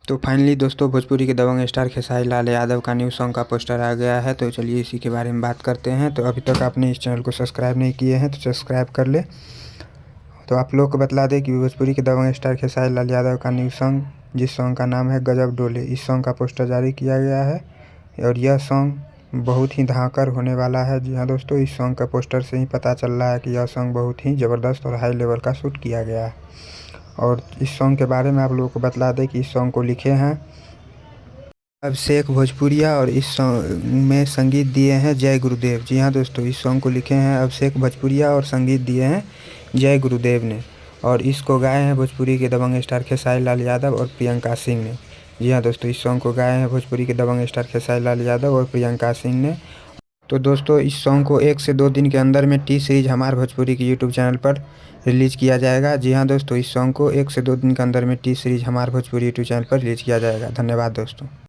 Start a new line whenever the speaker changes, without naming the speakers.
तो फाइनली दोस्तों भोजपुरी के दबंग स्टार खेसारी लाल यादव का न्यू सॉन्ग का पोस्टर आ गया है। तो चलिए इसी के बारे में बात करते हैं। तो अभी तक आपने इस चैनल को सब्सक्राइब नहीं किए हैं तो सब्सक्राइब कर ले। तो आप लोग को बतला दें कि भोजपुरी के दबंग स्टार खेसारी लाल यादव का न्यू सॉन्ग, जिस सॉन्ग का नाम है गजब डोले, इस सॉन्ग का पोस्टर जारी किया गया है और यह सॉन्ग बहुत ही धमाकेदार होने वाला है। जी हाँ दोस्तों, इस सॉन्ग का पोस्टर से ही पता चल रहा है कि यह सॉन्ग बहुत ही ज़बरदस्त और हाई लेवल का शूट किया गया है। और इस सॉन्ग के बारे में आप लोगों को बतला दें कि इस सॉन्ग को लिखे हैं अभिषेक भोजपुरिया और इस सॉन्ग में संगीत दिए हैं जय गुरुदेव। जी हाँ दोस्तों, इस सॉन्ग को लिखे हैं अभिषेक भोजपुरिया और संगीत दिए हैं जय गुरुदेव ने। और इसको गाए हैं भोजपुरी के दबंग स्टार खेसारी लाल यादव और प्रियंका सिंह ने। जी हाँ दोस्तों, इस सॉन्ग को गाए हैं भोजपुरी के दबंग स्टार खेसारी लाल यादव और प्रियंका सिंह ने। तो दोस्तों, इस सॉन्ग को 1 से 2 दिन के अंदर में टी सीरीज हमार भोजपुरी के यूट्यूब चैनल पर रिलीज़ किया जाएगा। जी हाँ दोस्तों, इस सॉन्ग को 1 से 2 दिन के अंदर में टी सीरीज हमार भोजपुरी यूट्यूब चैनल पर रिलीज़ किया जाएगा। धन्यवाद दोस्तों।